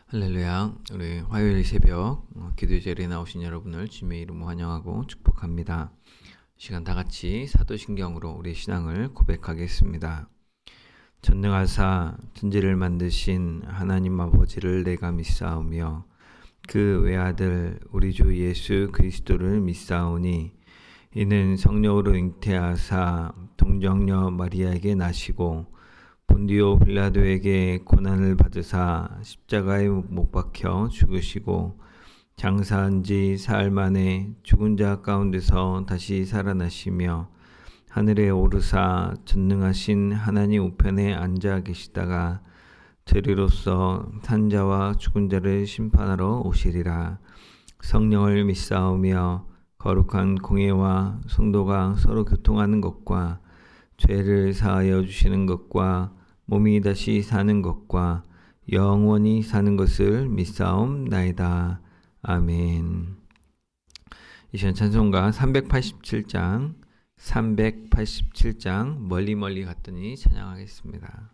할렐루야. 우리 화요일 새벽 기도 자리에 나오신 여러분을 주님의 이름으로 환영하고 축복합니다. 이 시간 다 같이 사도신경으로 우리 신앙을 고백하겠습니다. 전능하사 천지를 만드신 하나님 아버지를 내가 믿사오며 그 외아들 우리 주 예수 그리스도를 믿사오니 이는 성령으로 잉태하사 동정녀 마리아에게 나시고 본디오 빌라도에게 고난을 받으사 십자가에 못 박혀 죽으시고 장사한 지 사흘 만에 죽은 자 가운데서 다시 살아나시며 하늘에 오르사 전능하신 하나님 우편에 앉아 계시다가 저리로서 산 자와 죽은 자를 심판하러 오시리라. 성령을 믿사오며 거룩한 공예와 성도가 서로 교통하는 것과 죄를 사하여 주시는 것과 몸이 다시 사는 것과 영원히 사는 것을 믿사옵나이다. 아멘. 이 시간 찬송가 387장 멀리 갔더니 찬양하겠습니다.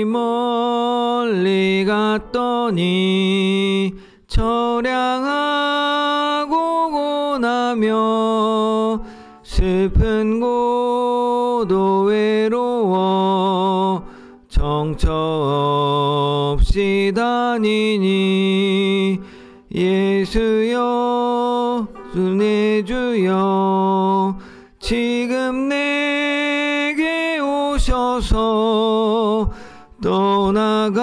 멀리 갔더니 처량하고 고나며 슬픈 고도 외로워 정처 없이 다니니 예수여 내 주여 지금 내게 오셔서 떠나가지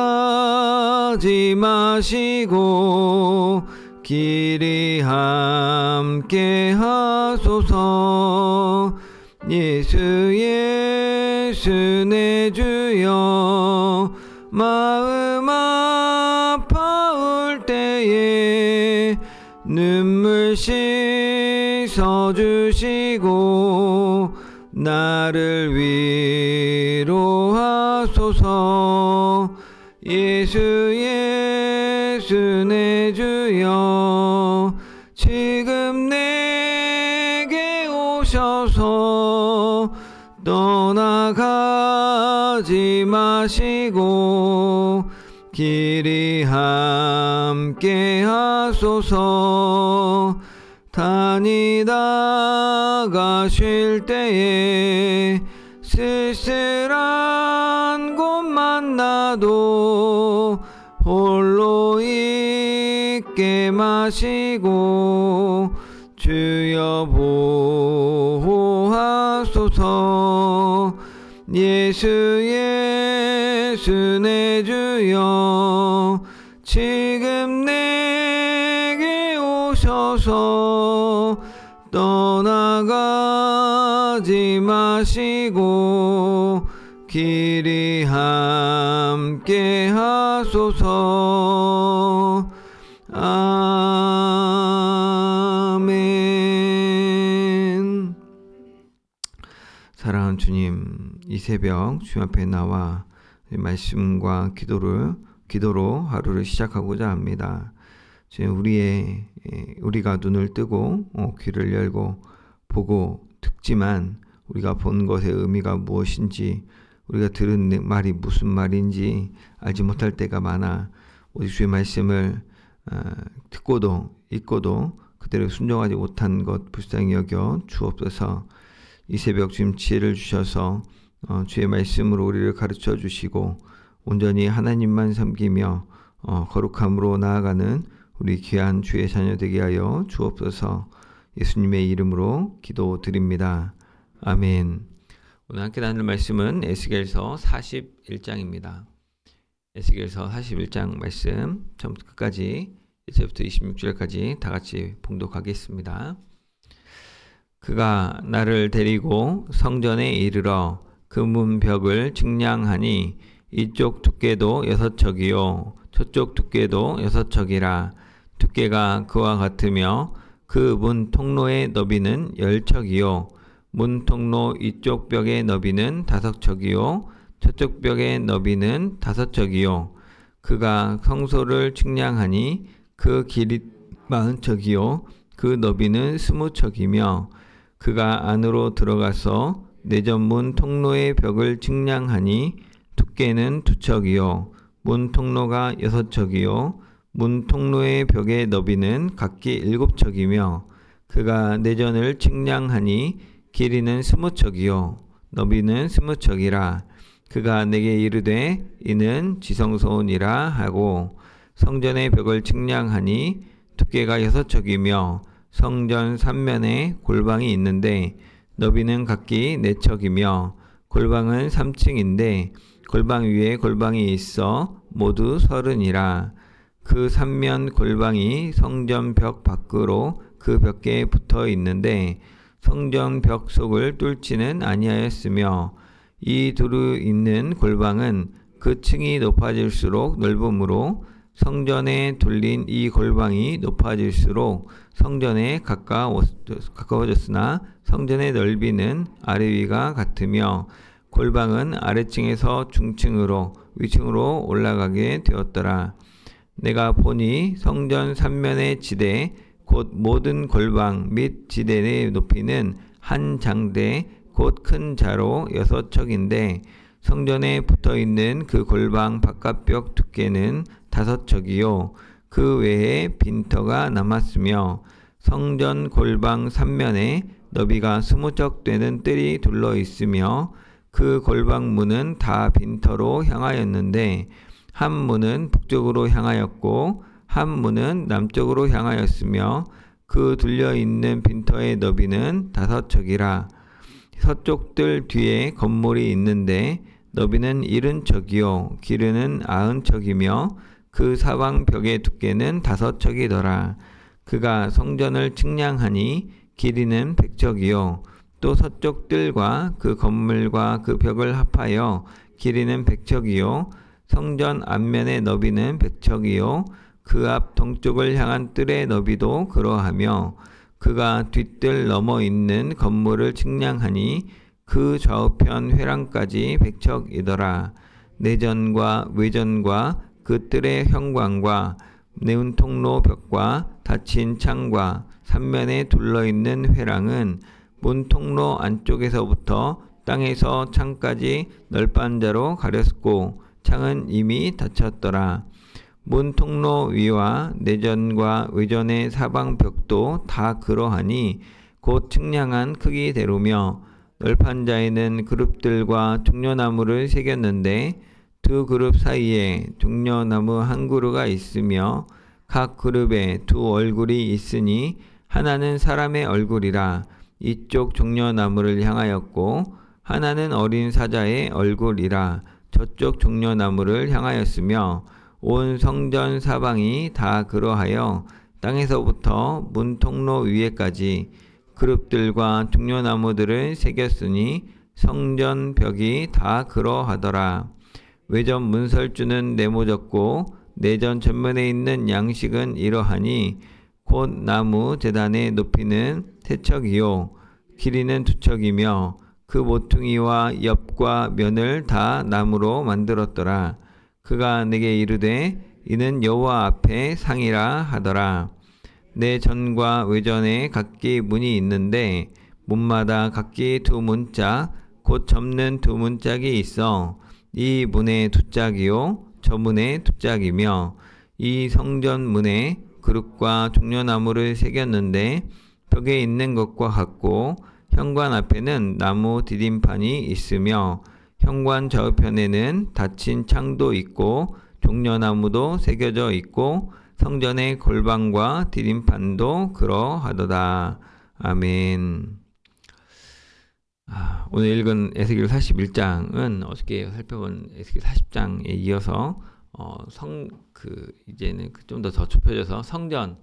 마시고 길이 함께 하소서. 예수 내 주여 마음 아파올 때에 눈물 씻어주시고 나를 위로하소서. 예수 내 주여 지금 내게 오셔서 떠나가지 마시고 길이 함께 하소서. 다니다가 쉴 때에 쓸쓸한 곳 만나도 홀로 있게 마시고 주여 보호하소서. 예수 내 주여 지금 내게 오셔서 떠나가지 마시고 길이 함께 하소서. 아멘. 사랑하는 주님, 이 새벽 주님 앞에 나와 말씀과 기도로 하루를 시작하고자 합니다. 주님, 우리가 눈을 뜨고 귀를 열고 보고 듣지만 우리가 본 것의 의미가 무엇인지, 우리가 들은 말이 무슨 말인지 알지 못할 때가 많아. 오직 주의 말씀을 듣고도 읽고도 그대로 순종하지 못한 것 불쌍히 여겨 주옵소서. 이 새벽 주님 지혜를 주셔서 주의 말씀으로 우리를 가르쳐 주시고 온전히 하나님만 섬기며 거룩함으로 나아가는 우리 귀한 주의 자녀 되게 하여 주옵소서. 예수님의 이름으로 기도드립니다. 아멘. 오늘 함께 나눌 말씀은 에스겔서 41장입니다. 에스겔서 41장 말씀 처음부터 끝까지 1절부터 26절까지 다 같이 봉독하겠습니다. 그가 나를 데리고 성전에 이르러 그 문벽을 측량하니 이쪽 두께도 6척이요 저쪽 두께도 6척이라. 두께가 그와 같으며 그 문 통로의 너비는 10척이요 문 통로 이쪽 벽의 너비는 5척이요 저쪽 벽의 너비는 5척이요 그가 성소를 측량하니 그 길이 40척이요 그 너비는 20척이며 그가 안으로 들어가서 내전문 통로의 벽을 측량하니 두께는 2척이요 문 통로가 6척이요 문 통로의 벽의 너비는 각기 7척이며 그가 내전을 측량하니 길이는 20척이요 너비는 20척이라. 그가 내게 이르되 이는 지성소니라 하고 성전의 벽을 측량하니 두께가 6척이며 성전 3면에 골방이 있는데 너비는 각기 4척이며 골방은 3층인데 골방 위에 골방이 있어 모두 30이라. 그 3면 골방이 성전 벽 밖으로 그 벽에 붙어 있는데 성전 벽 속을 뚫지는 아니하였으며 이 두루 있는 골방은 그 층이 높아질수록 넓으므로 성전에 둘린 이 골방이 높아질수록 성전에 가까워졌으나 성전의 넓이는 아래 위가 같으며 골방은 아래층에서 중층으로 위층으로 올라가게 되었더라. 내가 보니 성전 3면의 지대 곧 모든 골방 및 지대의 높이는 한 장대 곧 큰 자로 6척인데 성전에 붙어있는 그 골방 바깥벽 두께는 5척이요 그 외에 빈터가 남았으며 성전 골방 3면에 너비가 20척 되는 뜰이 둘러 있으며 그 골방 문은 다 빈터로 향하였는데 한 문은 북쪽으로 향하였고 한 문은 남쪽으로 향하였으며 그 둘려있는 빈터의 너비는 5척이라. 서쪽 뜰 뒤에 건물이 있는데 너비는 70척이요 길이는 90척이며 그 사방 벽의 두께는 5척이더라. 그가 성전을 측량하니 길이는 100척이요 또 서쪽 뜰과 그 건물과 그 벽을 합하여 길이는 100척이요 성전 앞면의 너비는 100척이요 그 앞 동쪽을 향한 뜰의 너비도 그러하며 그가 뒷뜰 넘어 있는 건물을 측량하니 그 좌우편 회랑까지 100척이더라. 내전과 외전과 그 뜰의 형광과 네운 통로 벽과 닫힌 창과 3면에 둘러있는 회랑은 문 통로 안쪽에서부터 땅에서 창까지 널빤자로 가렸고 창은 이미 닫혔더라. 문 통로 위와 내전과 외전의 사방 벽도 다 그러하니 곧 측량한 크기대로며 널판자에는 그룹들과 종려나무를 새겼는데 두 그룹 사이에 종려나무 한 그루가 있으며 각 그룹에 두 얼굴이 있으니 하나는 사람의 얼굴이라. 이쪽 종려나무를 향하였고 하나는 어린 사자의 얼굴이라 저쪽 종려나무를 향하였으며 온 성전 사방이 다 그러하여 땅에서부터 문 통로 위에까지 그룹들과 종려나무들을 새겼으니 성전 벽이 다 그러하더라. 외전 문설주는 네모졌고 내전 전면에 있는 양식은 이러하니 곧 나무 제단의 높이는 3척이요 길이는 2척이며 그 모퉁이와 옆과 면을 다 나무로 만들었더라. 그가 내게 이르되 이는 여호와 앞에 상이라 하더라. 내 전과 외전에 각기 문이 있는데 문마다 각기 2문짝 곧 접는 2문짝이 있어 이 문에 2짝이요 저 문에 2짝이며 이 성전 문에 그룹과 종려나무를 새겼는데 벽에 있는 것과 같고 현관 앞에는 나무 디딤판이 있으며 현관 좌우편에는 닫힌 창도 있고 종려나무도 새겨져 있고 성전의 골방과 디딤판도 그러하도다. 아멘. 오늘 읽은 에스겔 41장은 어저께 살펴본 에스겔 40장에 이어서 이제는 좀 더 좁혀져서 성전과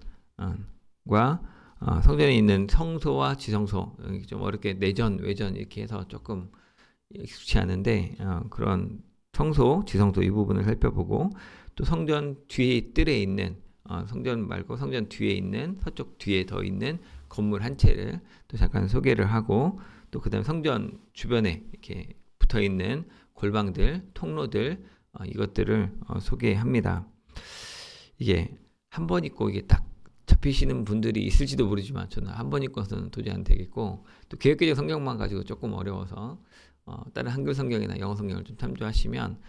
성전에 있는 성소와 지성소, 좀 어렵게 내전, 외전 이렇게 해서 조금 익숙치 않은데 그런 성소, 지성소 이 부분을 살펴보고 또 성전 뒤에 뜰에 있는 성전 말고 성전 뒤에 있는 서쪽 뒤에 더 있는 건물 한 채를 또 잠깐 소개를 하고 또 그다음 성전 주변에 이렇게 붙어 있는 골방들, 통로들 이것들을 소개합니다. 이게 한 번 읽고 이게 딱 잡히시는 분들이 있을지도 모르지만 저는 한 번 읽고서는 도저히 안 되겠고, 또 개역개정 성경만 가지고 조금 어려워서 다른 한글 성경이나 영어 성경을 좀 참조하시면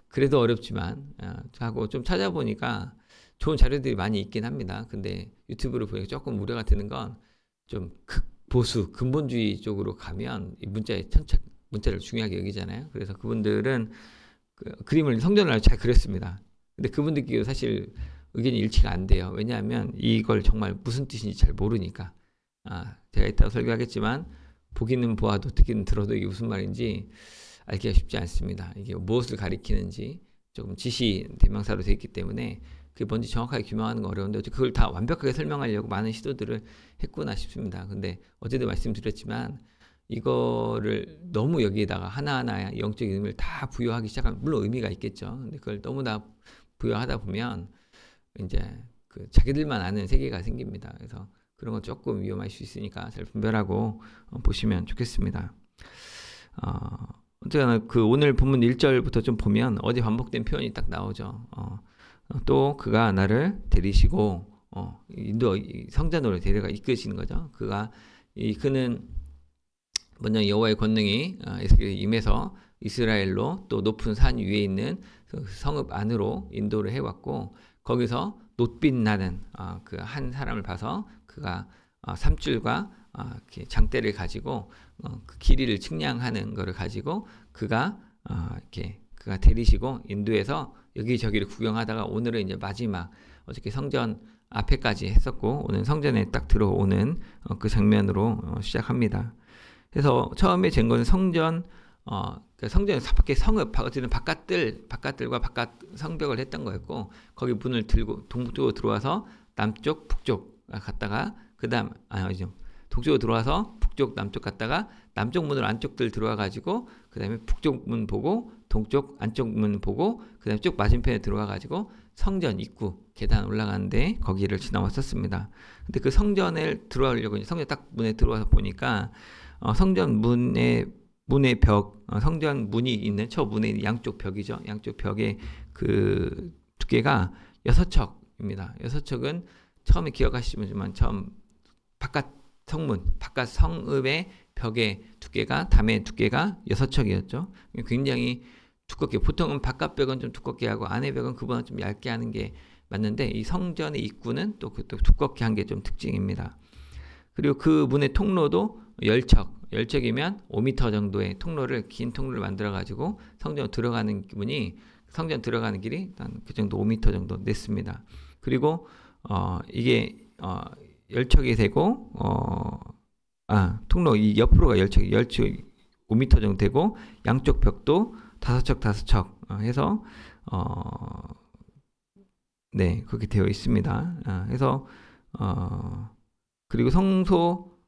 그래도 어렵지만 하고 좀 찾아보니까 좋은 자료들이 많이 있긴 합니다. 근데 유튜브를 보니까 조금 우려가 되는 건 좀 극보수 근본주의 쪽으로 가면 이 문자를 중요하게 여기잖아요. 그래서 그분들은 그림을 성전을 잘 그렸습니다. 근데 그분들끼리 사실 의견이 일치가 안 돼요. 왜냐하면 이걸 정말 무슨 뜻인지 잘 모르니까. 제가 이따가 설교하겠지만 보기는 보아도 듣기는 들어도 이게 무슨 말인지 알기가 쉽지 않습니다. 이게 무엇을 가리키는지 조금 지시 대명사로 되어 있기 때문에 그게 뭔지 정확하게 규명하는 건 어려운데 그걸 다 완벽하게 설명하려고 많은 시도들을 했구나 싶습니다. 근데 어제도 말씀드렸지만 이거를 너무 여기에다가 하나하나 영적인 의미를 다 부여하기 시작하면 물론 의미가 있겠죠. 근데 그걸 너무 다 부여하다 보면 이제 자기들만 아는 세계가 생깁니다. 그래서 그런 건 조금 위험할 수 있으니까 잘 분별하고 보시면 좋겠습니다. 어쨌거나 오늘 본문 1절부터 좀 보면 어제 반복된 표현이 딱 나오죠. 또 그가 나를 데리시고 인도 성전으로 데려가 이끄시는 거죠. 그는 먼저 여호와의 권능이 에스겔에 임해서 이스라엘로 또 높은 산 위에 있는 성읍 안으로 인도를 해왔고, 거기서 놋빛 나는 그 한 사람을 봐서 그가 삼줄과 장대를 가지고 그 길이를 측량하는 것을 가지고 그가 데리시고 인도에서 여기저기를 구경하다가 오늘은 이제 마지막 어저께 성전 앞에까지 했었고 오늘 성전에 딱 들어오는 그 장면으로 시작합니다. 그래서 처음에 잰 거는 성전 밖에 성읍 어쨌든 바깥들과 바깥 성벽을 했던 거였고, 거기 문을 들고 동쪽으로 들어와서 남쪽 북쪽 갔다가 그다음 동쪽으로 들어와서 북쪽 남쪽 갔다가 남쪽 문으로 안쪽들 들어와 가지고 그다음에 북쪽 문 보고 동쪽 안쪽 문 보고 그다음에 쭉 맞은편에 들어와 가지고 성전 입구 계단 올라가는데 거기를 지나왔었습니다. 근데 그 성전에 들어가려고 성전 딱 문에 들어와서 보니까 성전 문의 벽, 성전 문이 있는 저 문의 양쪽 벽이죠. 양쪽 벽의 그 두께가 6척입니다. 6척은 처음에 기억하시지만 처음 바깥 성읍의 벽의 두께가 담의 두께가 6척이었죠. 굉장히 두껍게, 보통은 바깥 벽은 좀 두껍게 하고 안의 벽은 그보다 좀 얇게 하는 게 맞는데 이 성전의 입구는 또 두껍게 한 게 좀 특징입니다. 그리고 그 문의 통로도 10척이면 5m 정도의 긴 통로를 만들어 가지고 성전 들어가는 길이 한 그 정도 5m 정도 냈습니다. 그리고 이게 10척이 되고 통로 이 옆으로가 10척 5m 정도 되고 양쪽 벽도 5척 해서 네, 그렇게 되어 있습니다. 해서 그리고 성소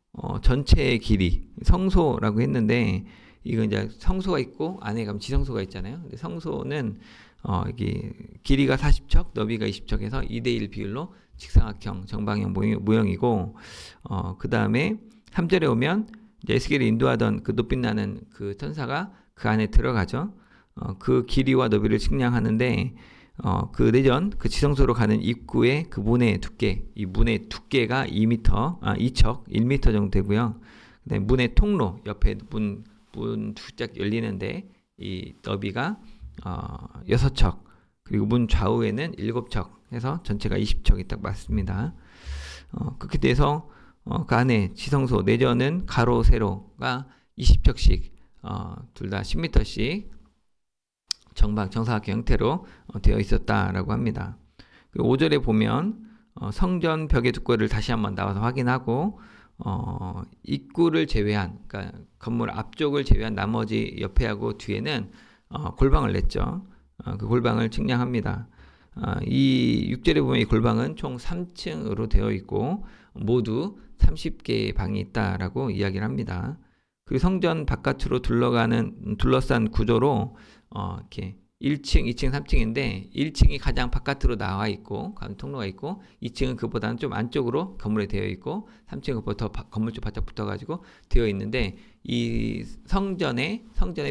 전체의 길이 성소라고 했는데 이건 이제 성소가 있고 안에 가면 지성소가 있잖아요. 근데 성소는 이게 길이가 40척, 너비가 20척에서 2대1 비율로 직사각형, 정방형 모형이고 그 다음에 3절에 오면 이제 에스겔이 인도하던 그 놋빛 나는 그 천사가 그 안에 들어가죠. 그 길이와 너비를 측량하는데 그 내전 그 지성소로 가는 입구의 그 문의 두께, 이 문의 두께가 2척 1m 정도 되고요. 그다음에 문의 통로 옆에 문 두짝 열리는데 이 너비가 6척, 그리고 문 좌우에는 7척 해서 전체가 20척이 딱 맞습니다. 그렇게 돼서 그 안에 지성소 내전은 가로 세로가 20척씩 둘 다 10m씩 정사각형 형태로 되어 있었다라고 합니다. 그리고 5절에 보면 성전 벽의 두께를 다시 한번 나와서 확인하고 입구를 제외한, 그러니까 건물 앞쪽을 제외한 나머지 옆에하고 뒤에는 골방을 냈죠. 그 골방을 측량합니다. 이 6절에 보면 이 골방은 총 3층으로 되어 있고 모두 30개의 방이 있다라고 이야기를 합니다. 그리고 성전 바깥으로 둘러싼 구조로 이렇게 1층, 2층, 3층인데 1층이 가장 바깥으로 나와 있고 가는 통로가 있고 2층은 그보다는 좀 안쪽으로 건물에 되어 있고 3층은 그보다 더 건물 쪽 바짝 붙어가지고 되어 있는데 이 성전의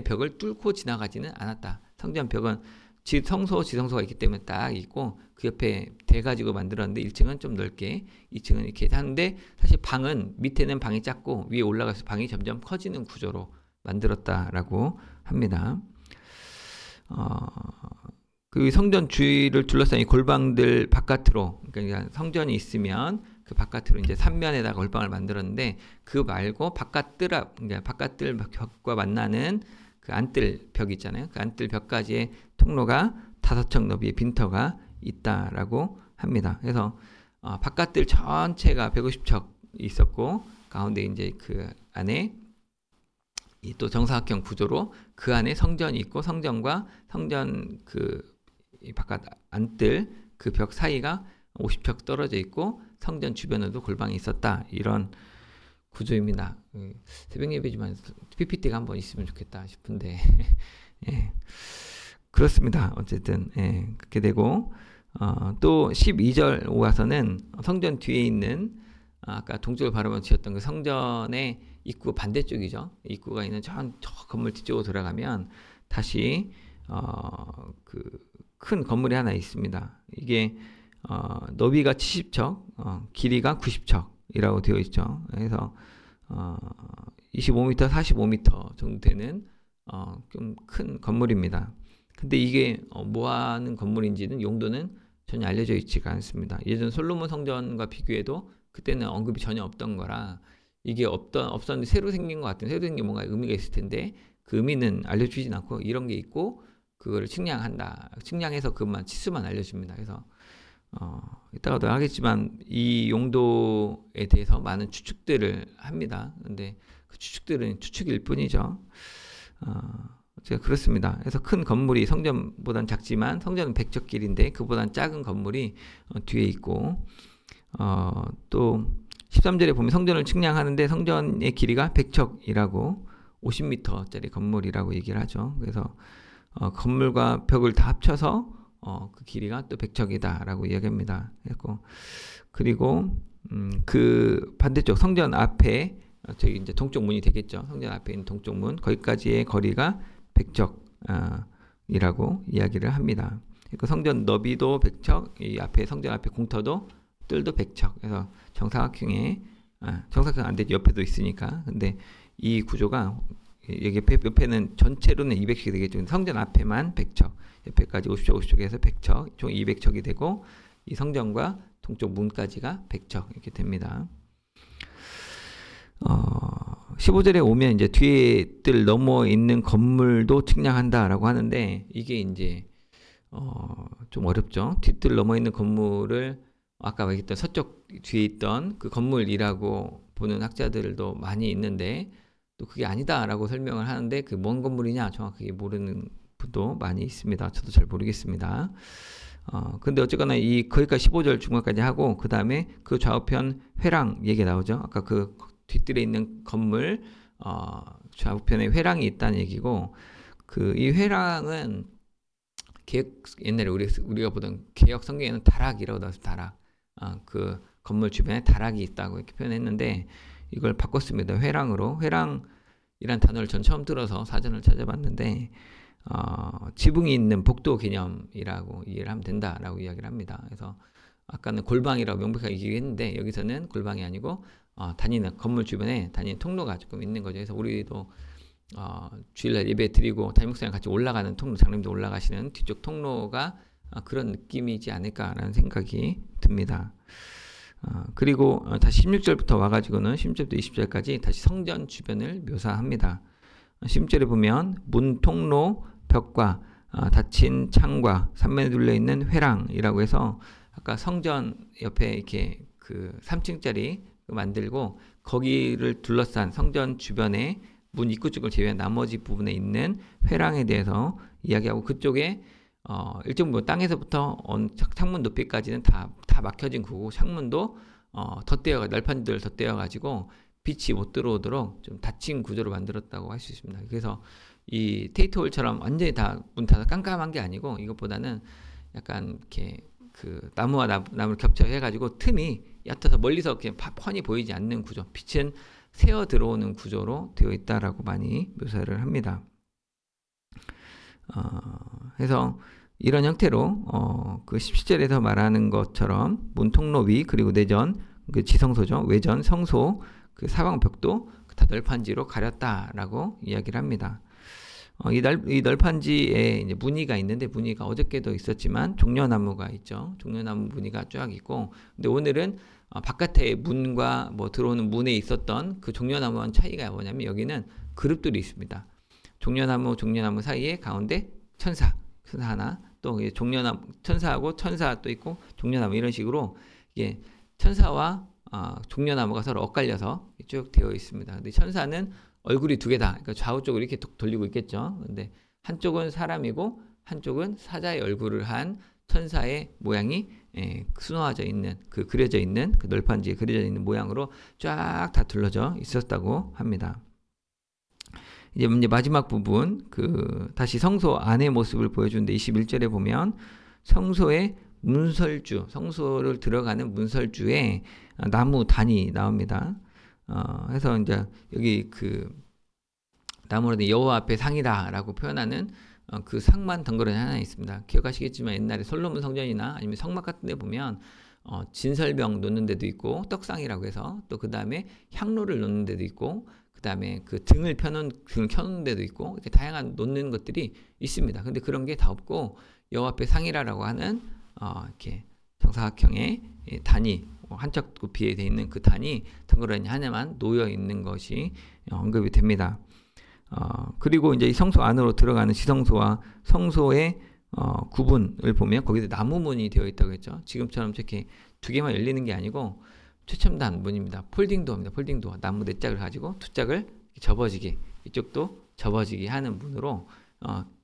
벽을 뚫고 지나가지는 않았다. 성전 벽은 지성소가 있기 때문에 딱 있고 그 옆에 대 가지고 만들었는데 1층은 좀 넓게 2층은 이렇게 하는데 사실 방은 밑에는 방이 작고 위에 올라가서 방이 점점 커지는 구조로 만들었다라고 합니다. 그 성전 주위를 둘러싼 이 골방들 바깥으로, 그러니까 성전이 있으면 그 바깥으로 이제 3면에다가 골방을 만들었는데 그 말고 그러니까 바깥들 벽과 만나는 그 안뜰 벽 있잖아요. 그 안뜰 벽까지의 통로가 5척 너비의 빈터가 있다라고 합니다. 그래서 바깥들 전체가 150척 있었고 가운데 이제 그 안에 이 또 정사각형 구조로 그 안에 성전이 있고 성전과 성전 이 바깥 안뜰 그 벽 사이가 50척 떨어져 있고 성전 주변에도 골방이 있었다. 이런 구조입니다. 새벽 예배지만 PPT가 한번 있으면 좋겠다 싶은데 예. 그렇습니다. 어쨌든 예. 그렇게 되고 또 12절 와서는 성전 뒤에 있는 아까 동쪽을 바라보며 지었던 그 성전의 입구 반대쪽이죠. 입구가 있는 저 건물 뒤쪽으로 들어가면 다시 그 큰 건물이 하나 있습니다. 이게 너비가 70척, 길이가 90척이라고 되어 있죠. 그래서 25m, 45m 정도 되는 좀 큰 건물입니다. 근데 이게 뭐 하는 건물인지는 용도는 전혀 알려져 있지가 않습니다. 예전 솔로몬 성전과 비교해도 그때는 언급이 전혀 없던 거라 이게 없었는데 새로 생긴 것 같은, 새로 생긴 뭔가 의미가 있을 텐데 그 의미는 알려주진 않고 이런 게 있고 그거를 측량해서 그것만 치수만 알려줍니다. 그래서 이따가도 하겠지만 이 용도에 대해서 많은 추측들을 합니다. 근데 그 추측들은 추측일 뿐이죠. 제가 그렇습니다. 그래서 큰 건물이 성전보단 작지만 성전은 100척 길인데 그보단 작은 건물이 뒤에 있고 또 13절에 보면 성전을 측량하는데 성전의 길이가 100척이라고 50m짜리 건물이라고 얘기를 하죠. 그래서 건물과 벽을 다 합쳐서 그 길이가 또 100척이다라고 이야기합니다. 그리고 그 반대쪽 성전 앞에 저기 이제 동쪽 문이 되겠죠. 성전 앞에 있는 동쪽 문 거기까지의 거리가 100척이라고 이야기를 합니다. 그 성전 너비도 100척, 이 앞에 성전 앞에 공터도 뜰도 100척. 그래서 정사각형에 정사각형 안 되죠. 옆에도 있으니까. 근데 이 구조가 여기 옆에는 전체로는 200척이 되겠죠. 성전 앞에만 100척, 옆에까지 50척, 50척에서 100척, 총 200척이 되고 이 성전과 동쪽 문까지가 100척 이렇게 됩니다. 15절에 오면 이제 뒤에 뜰 넘어 있는 건물도 측량한다라고 하는데 이게 이제 좀 어렵죠. 뒷뜰 넘어 있는 건물을 아까 얘기했던 서쪽 뒤에 있던 그 건물이라고 보는 학자들도 많이 있는데 또 그게 아니다라고 설명을 하는데 그 뭔 건물이냐 정확하게 모르는 분도 많이 있습니다. 저도 잘 모르겠습니다. 근데 어쨌거나 거기까지 15절 중간까지 하고 그 다음에 그 좌우편 회랑 얘기 나오죠. 아까 그 뒷뜰에 있는 건물 좌우편에 회랑이 있다는 얘기고 이 회랑은 옛날에 우리가 보던 개역 성경에는 다락이라고 나와서 다락 그 건물 주변에 다락이 있다고 이렇게 표현했는데 이걸 바꿨습니다. 회랑으로. 회랑이란 단어를 전 처음 들어서 사전을 찾아봤는데 지붕이 있는 복도 개념이라고 이해를 하면 된다라고 이야기를 합니다. 그래서 아까는 골방이라고 명백하게 얘기했는데 여기서는 골방이 아니고 다니는 건물 주변에 다니는 통로가 조금 있는 거죠. 그래서 우리도 주일날 예배 드리고 담임 목사님 같이 올라가는 통로, 장로님도 올라가시는 뒤쪽 통로가 그런 느낌이지 않을까라는 생각이 듭니다. 그리고 다시 16절부터 와가지고는 16절부터 20절까지 다시 성전 주변을 묘사합니다. 16절에 보면 문, 통로, 벽과 닫힌 창과 삼면에 둘러있는 회랑이라고 해서 아까 성전 옆에 이렇게 그 3층짜리 만들고 거기를 둘러싼 성전 주변에 문 입구 쪽을 제외한 나머지 부분에 있는 회랑에 대해서 이야기하고 그쪽에 일정 부분 땅에서부터 창문 높이까지는 다 막혀진 구고 창문도 널판지들 덧대어 가지고 빛이 못 들어오도록 좀 닫힌 구조로 만들었다고 할 수 있습니다. 그래서 이 테이트홀처럼 완전히 다 문 닫아 깜깜한 게 아니고 이것보다는 약간 이렇게 그 나무와 나무를 겹쳐해 가지고 틈이 얕아서 멀리서 이렇게 훤히 보이지 않는 구조, 빛은 새어 들어오는 구조로 되어 있다라고 많이 묘사를 합니다. 그래서 이런 형태로 그 17절에서 말하는 것처럼 문 통로 위 그리고 내전 그 지성소죠. 외전 성소 그 사방벽도 다 널판지로 가렸다라고 이야기를 합니다. 이 널판지에 이제 무늬가 있는데 무늬가 어저께도 있었지만 종려나무가 있죠. 종려나무 무늬가 쫙 있고 근데 오늘은 바깥에 문과 뭐 들어오는 문에 있었던 그 종려나무와는 차이가 뭐냐면 여기는 그룹들이 있습니다. 종려나무 사이에 가운데 천사 하나 또 종려나무 천사하고 천사 또 있고 종려나무 이런 식으로 이게 천사와 종려나무가 서로 엇갈려서 쭉 되어 있습니다. 근데 천사는 얼굴이 두 개다. 그러니까 좌우 쪽으로 이렇게 돌리고 있겠죠. 근데 한쪽은 사람이고 한쪽은 사자의 얼굴을 한 천사의 모양이 수놓아져 있는 그 그려져 있는 그 널판지에 그려져 있는 모양으로 쫙 다 둘러져 있었다고 합니다. 이제 마지막 부분 그 다시 성소 안의 모습을 보여주는데 21절에 보면 성소의 문설주, 성소를 들어가는 문설주에 나무 단이 나옵니다. 해서 이제 여기 그 나무로 여호와 앞에 상이다라고 표현하는 그 상만 덩그러니 하나 있습니다. 기억하시겠지만 옛날에 솔로몬 성전이나 아니면 성막 같은 데 보면 진설병 놓는 데도 있고 떡상이라고 해서 또 그 다음에 향로를 놓는 데도 있고 그 다음에 그 등을 켜놓는 데도 있고 이렇게 다양한 놓는 것들이 있습니다. 근데 그런 게 다 없고 여호와 앞에 상이라고 하는 이렇게 정사각형의 단이 한쪽 구피에 되어 있는 그 단이 덩그러니 하나만 놓여 있는 것이 언급이 됩니다. 그리고 이제 이 성소 안으로 들어가는 지성소와 성소의 구분을 보면 거기도 나무문이 되어 있다고 했죠. 지금처럼 이렇게 두 개만 열리는 게 아니고 최첨단 문입니다. 폴딩도어입니다. 폴딩도어. 나무 네 짝을 가지고 두 짝을 접어지게 이쪽도 접어지게 하는 문으로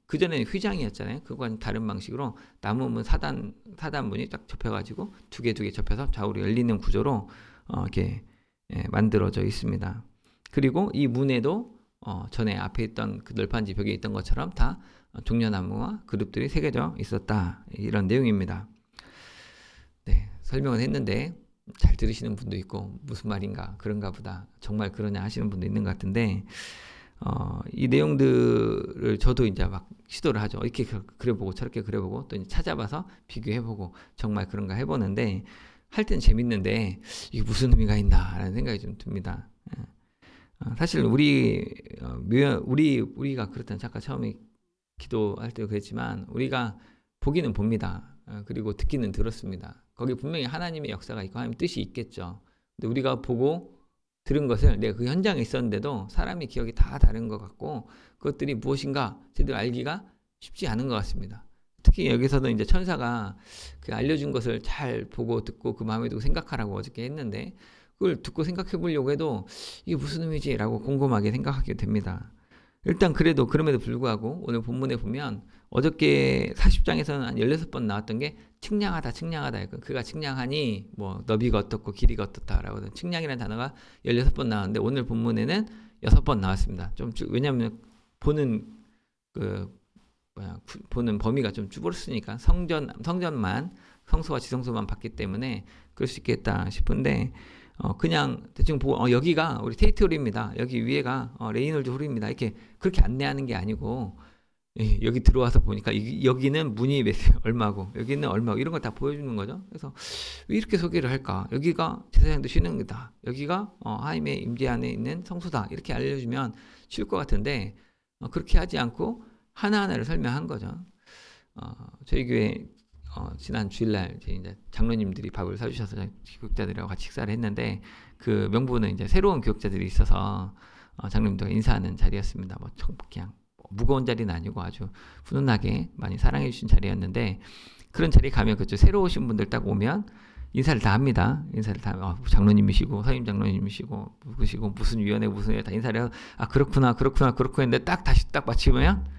그전에는 휘장이었잖아요. 그건 다른 방식으로 나무문 사단문이 딱 접혀가지고 두 개 접혀서 좌우로 열리는 구조로 이렇게 만들어져 있습니다. 그리고 이 문에도 전에 앞에 있던 그 널판지 벽에 있던 것처럼 다 종려나무와 그룹들이 새겨져 있었다. 이런 내용입니다. 네, 설명을 했는데 잘 들으시는 분도 있고 무슨 말인가 그런가 보다 정말 그러냐 하시는 분도 있는 것 같은데 이 내용들을 저도 이제 막 시도를 하죠. 이렇게 그려보고 저렇게 그려보고 또 이제 찾아봐서 비교해보고 정말 그런가 해보는데 할 땐 재밌는데 이게 무슨 의미가 있나라는 생각이 좀 듭니다. 사실 우리가 그렇다는 잠깐 처음에 기도할 때도 그랬지만 우리가 보기는 봅니다. 그리고 듣기는 들었습니다. 거기 분명히 하나님의 역사가 있고 하나님의 뜻이 있겠죠. 근데 우리가 보고 들은 것을 내가 그 현장에 있었는데도 사람의 기억이 다 다른 것 같고 그것들이 무엇인가 제대로 알기가 쉽지 않은 것 같습니다. 특히 여기서도 이제 천사가 그 알려준 것을 잘 보고 듣고 그 마음에 두고 생각하라고 어저께 했는데 그걸 듣고 생각해 보려고 해도 이게 무슨 의미지? 라고 곰곰하게 생각하게 됩니다. 일단 그럼에도 불구하고 오늘 본문에 보면 어저께 40장에서는 한 16번 나왔던 게 측량하다. 그가 측량하니 뭐 너비가 어떻고 길이가 어떻다라고 측량이라는 단어가 16번 나왔는데 오늘 본문에는 6번 나왔습니다. 왜냐하면 보는 범위가 좀 줄었으니까 성전만 성소와 지성소만 봤기 때문에 그럴 수 있겠다 싶은데 그냥 대충 보고 여기가 우리 테이트 홀입니다. 여기 위에가 레이놀드 홀입니다. 이렇게 그렇게 안내하는 게 아니고 여기 들어와서 보니까 여기는 문이 얼마고 여기는 얼마고 이런 걸 다 보여주는 거죠. 그래서 왜 이렇게 소개를 할까? 여기가 제사장도 쉬는 거다. 여기가 하나님의 임재 안에 있는 성소다. 이렇게 알려주면 쉬울 것 같은데 그렇게 하지 않고 하나하나를 설명한 거죠. 저희 교회 지난 주일날 이제 장로님들이 밥을 사주셔서 교육자들이랑 같이 식사를 했는데 그 명부는 이제 새로운 교육자들이 있어서 장로님들과 인사하는 자리였습니다. 뭐 그냥 무거운 자리는 아니고 아주 훈훈하게 많이 사랑해 주신 자리였는데 그런 자리에 가면 그렇죠. 새로 오신 분들 딱 오면 인사를 다 합니다. 인사를 다 장로님이시고 서임 장로님이시고 누구시고 무슨 위원회 다 인사를 해서 그렇구나 했는데 다시 마치면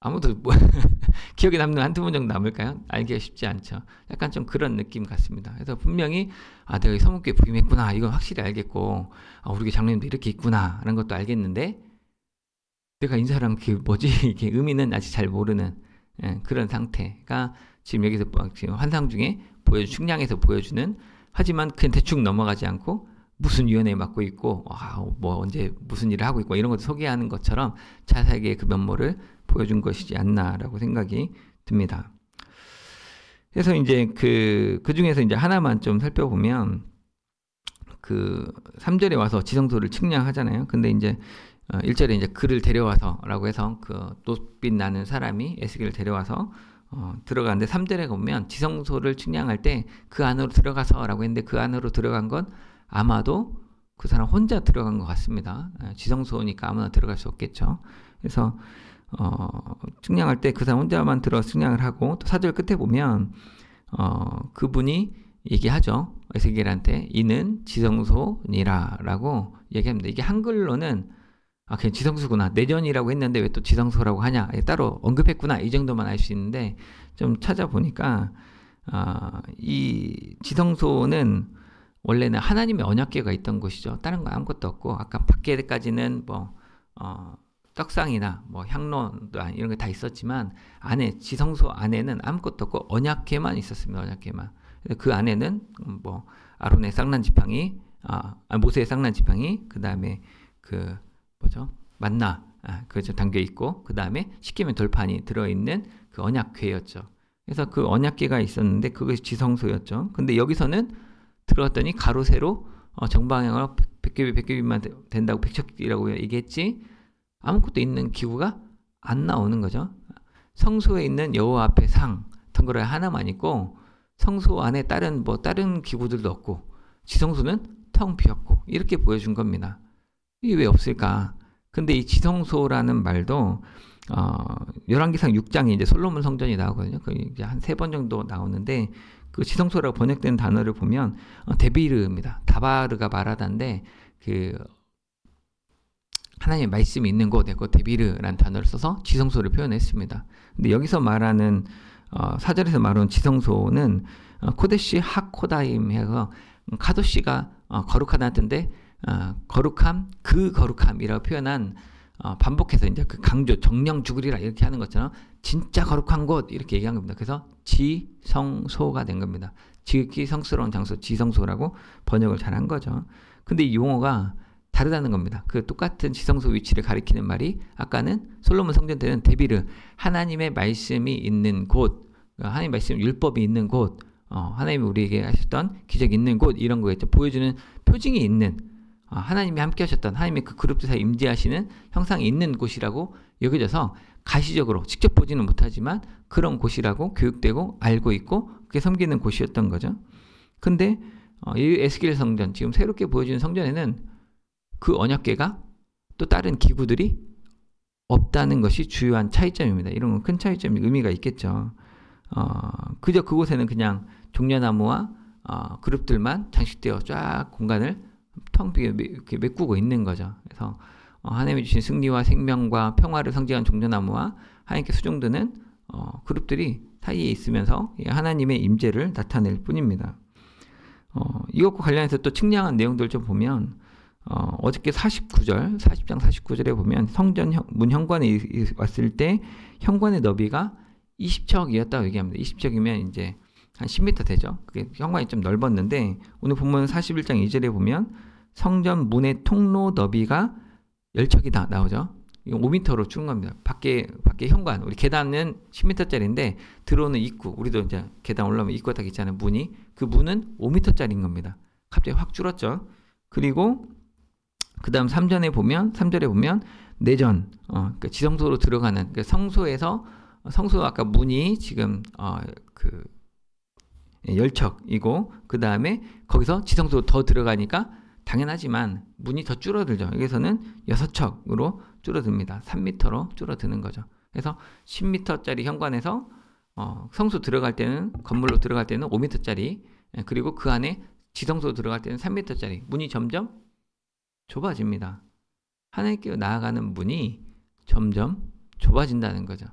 아무도 기억에 남는 한두 번 정도 남을까요? 알기가 쉽지 않죠. 약간 좀 그런 느낌 같습니다. 그래서 분명히 내가 서문교회 부임했구나 이건 확실히 알겠고 우리 교회 장로님도 이렇게 있구나 라는 것도 알겠는데 내가 인사랑 이게 의미는 아직 잘 모르는 그런 상태가 지금 여기서 지금 환상 중에 측량해서 보여주는 하지만 그냥 대충 넘어가지 않고 무슨 위원회에 맡고 있고 뭐 언제 무슨 일을 하고 있고 이런 것도 소개하는 것처럼 자세하게 그 면모를 보여준 것이지 않나라고 생각이 듭니다. 그래서 이제 그 중에서 이제 하나만 좀 살펴보면 그 3절에 와서 지성소를 측량하잖아요. 근데 이제 1절에 이제 그를 데려와서라고 해서 그 놋빛 나는 사람이 에스겔을 데려와서 들어가는데 3절에 보면 지성소를 측량할 때 그 안으로 들어가서라고 했는데 그 안으로 들어간 건 아마도 그 사람 혼자 들어간 것 같습니다. 지성소니까 아무나 들어갈 수 없겠죠. 그래서 측량할 때 그 사람 혼자만 들어가 측량을 하고 또 4절 끝에 보면 그분이 얘기하죠. 에스겔한테 이는 지성소니라라고 얘기합니다. 이게 한글로는 그냥 지성소구나. 내전이라고 했는데 왜 또 지성소라고 하냐. 따로 언급했구나. 이 정도만 알 수 있는데 좀 찾아보니까 이 지성소는 원래는 하나님의 언약궤가 있던 곳이죠. 다른 거 아무것도 없고 아까 밖에까지는 뭐 떡상이나 뭐 향로도 이런 게 다 있었지만 안에 지성소 안에는 아무것도 없고 언약궤만 있었습니다. 언약궤만. 그 안에는 뭐 아론의 쌍난 지팡이, 모세의 쌍난 지팡이, 그 다음에 그 뭐죠? 만나 그죠 담겨 있고 그 다음에 십계명 돌판이 들어있는 그 언약궤였죠. 그래서 그 언약궤가 있었는데 그것이 지성소였죠. 근데 여기서는 들어갔더니 가로 세로 정방향으로 100규빗만 된다고 100척이라고 얘기했지 아무것도 있는 기구가 안 나오는 거죠. 성소에 있는 여호와 앞에 상 덩그러니 하나만 있고 성소 안에 다른 기구들도 없고 지성소는 텅 비었고 이렇게 보여준 겁니다. 이게 왜 없을까? 근데 이 지성소라는 말도 열왕기상 6장에 이제 솔로몬 성전이 나오거든요. 이제 한 3번 정도 나오는데 그 지성소라고 번역된 단어를 보면 데비르입니다. 다바르가 말하다인데 그 하나님의 말씀이 있는 곳, 데비르라는 단어를 써서 지성소를 표현했습니다. 근데 여기서 말하는 4절에서 말하는 지성소는 코데시 하코다임 해서 카도시가 거룩하다는 뜻인데 거룩함, 그 거룩함이라고 표현한 반복해서 이제 그 강조, 정령 죽으리라 이렇게 하는 것처럼 진짜 거룩한 곳 이렇게 얘기한 겁니다. 그래서 지성소가 된 겁니다. 지극히 성스러운 장소, 지성소라고 번역을 잘한 거죠. 근데 이 용어가 다르다는 겁니다. 그 똑같은 지성소 위치를 가리키는 말이 아까는 솔로몬 성전 때는 데비르, 하나님의 말씀이 있는 곳, 하나님의 말씀 율법이 있는 곳, 하나님이 우리에게 하셨던 기적이 있는 곳 이런 거겠죠. 보여주는 표징이 있는 하나님이 함께 하셨던 하나님의 그 그룹들 사이에 임재하시는 형상이 있는 곳이라고 여겨져서 가시적으로 직접 보지는 못하지만 그런 곳이라고 교육되고 알고 있고 그게 섬기는 곳이었던 거죠. 근데 이 에스겔 성전, 지금 새롭게 보여주는 성전에는 그 언약궤가 또 다른 기구들이 없다는 것이 주요한 차이점입니다. 이런 건 큰 차이점, 의미가 있겠죠. 그저 그곳에는 그냥 종려나무와 그룹들만 장식되어 쫙 공간을 텅 비게 이렇게 메꾸고 있는 거죠. 그래서 하나님이 주신 승리와 생명과 평화를 상징한 종려나무와 하나님께 수종드는 그룹들이 사이에 있으면서 하나님의 임재를 나타낼 뿐입니다. 이것과 관련해서 또 측량한 내용들 좀 보면 어저께 40장 49절에 보면 성전 문 현관에 왔을 때 현관의 너비가 20척이었다고 얘기합니다. 20척이면 이제 한 10m 되죠. 그게 현관이 좀 넓었는데 오늘 본문 41장 2절에 보면 성전 문의 통로 너비가 10척이다 나오죠. 이거 5m로 줄은 겁니다. 밖에 현관, 우리 계단은 10m짜리인데 들어오는 입구, 우리도 이제 계단 올라오면 입구가 딱 있잖아요. 문이. 그 문은 5m짜리인 겁니다. 갑자기 확 줄었죠. 그리고 그 다음 3절에 보면 내전, 그러니까 지성소로 들어가는, 그러니까 성소 아까 문이 지금 그 10척이고 그 다음에 거기서 지성소로 더 들어가니까 당연하지만 문이 더 줄어들죠. 여기서는 6척으로 줄어듭니다. 3m로 줄어드는 거죠. 그래서 10m짜리 현관에서 성소 들어갈 때는, 건물로 들어갈 때는 5m짜리, 그리고 그 안에 지성소 들어갈 때는 3m짜리 문이 점점 좁아집니다. 하나님께 나아가는 문이 점점 좁아진다는 거죠.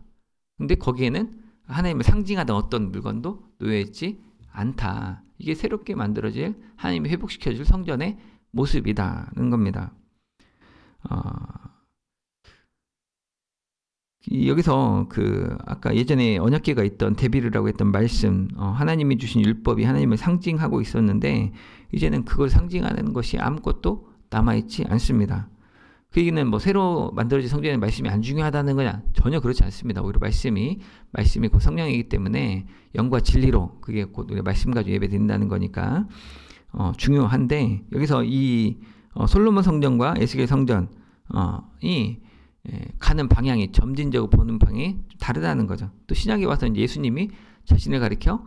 근데 거기에는 하나님을 상징하던 어떤 물건도 놓여있지 않다. 이게 새롭게 만들어질, 하나님이 회복시켜줄 성전의 모습이다는 겁니다. 여기서 아까 예전에 언약궤가 있던 데비르라고 했던 말씀, 하나님이 주신 율법이 하나님을 상징하고 있었는데 이제는 그걸 상징하는 것이 아무것도 남아있지 않습니다. 그 얘기는 뭐 새로 만들어진 성전의 말씀이 안 중요하다는 거냐? 전혀 그렇지 않습니다. 오히려 말씀이 곧 성령이기 때문에 영과 진리로 그게 곧 우리 말씀 가지고 예배 드린다는 거니까 중요한데, 여기서 이 솔로몬 성전과 에스겔 성전이 가는 방향이, 점진적으로 보는 방향이 다르다는 거죠. 또 신약에 와서 이제 예수님이 자신을 가리켜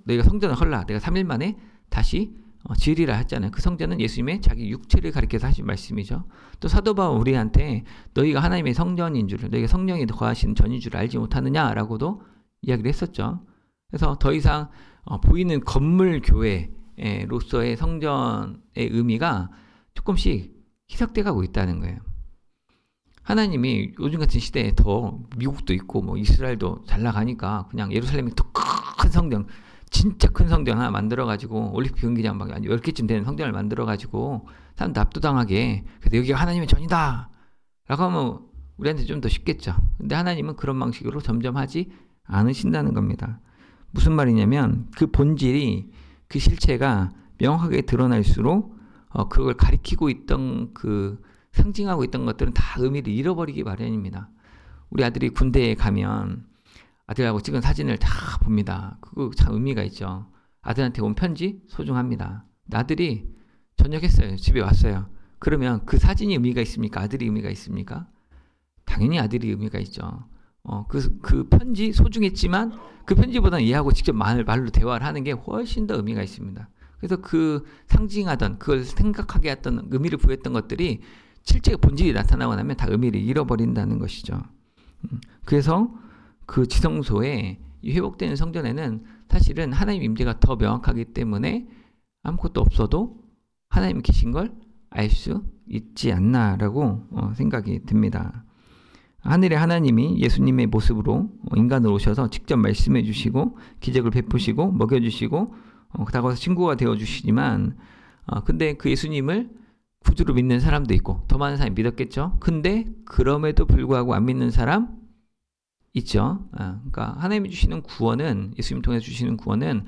너희가 성전을 헐라, 내가 3일 만에 다시 지으리라 했잖아요. 그 성전은 예수님의 자기 육체를 가리켜서 하신 말씀이죠. 또 사도 바울 우리한테 너희가 하나님의 성전인 줄, 너희가 성령이 거하시는 전인 줄 알지 못하느냐라고도 이야기를 했었죠. 그래서 더 이상 보이는 건물 교회로서의 성전의 의미가 조금씩 희석돼 가고 있다는 거예요. 하나님이 요즘 같은 시대에 더 미국도 있고 뭐 이스라엘도 잘 나가니까 그냥 예루살렘에 더 큰 성전, 진짜 큰 성전 하나 만들어가지고 올림픽 경기장 막 10개쯤 되는 성전을 만들어가지고 사람들 압도당하게, 그래서 여기가 하나님의 전이다 라고 하면 우리한테 좀 더 쉽겠죠. 근데 하나님은 그런 방식으로 점점 하지 않으신다는 겁니다. 무슨 말이냐면 그 본질이, 그 실체가 명확하게 드러날수록 그걸 가리키고 있던 상징하고 있던 것들은 다 의미를 잃어버리기 마련입니다. 우리 아들이 군대에 가면 아들하고 찍은 사진을 다 봅니다. 그거 참 의미가 있죠. 아들한테 온 편지 소중합니다. 아들이 전역했어요. 집에 왔어요. 그러면 그 사진이 의미가 있습니까? 아들이 의미가 있습니까? 당연히 아들이 의미가 있죠. 그 편지 소중했지만 그 편지보다는 얘하고 직접 말로 대화를 하는 게 훨씬 더 의미가 있습니다. 그래서 그 상징하던, 그걸 생각하게 했던, 의미를 부여했던 것들이 실제 본질이 나타나고 나면 다 의미를 잃어버린다는 것이죠. 그래서 그 지성소에 이 회복되는 성전에는 사실은 하나님 임재가 더 명확하기 때문에 아무것도 없어도 하나님이 계신 걸 알 수 있지 않나라고 생각이 듭니다. 하늘의 하나님이 예수님의 모습으로 인간으로 오셔서 직접 말씀해 주시고 기적을 베푸시고 먹여주시고 다가와서 친구가 되어주시지만, 근데 그 예수님을 구주로 믿는 사람도 있고 더 많은 사람이 믿었겠죠. 근데 그럼에도 불구하고 안 믿는 사람 있죠. 그러니까 하나님이 주시는 구원은, 예수님 통해서 주시는 구원은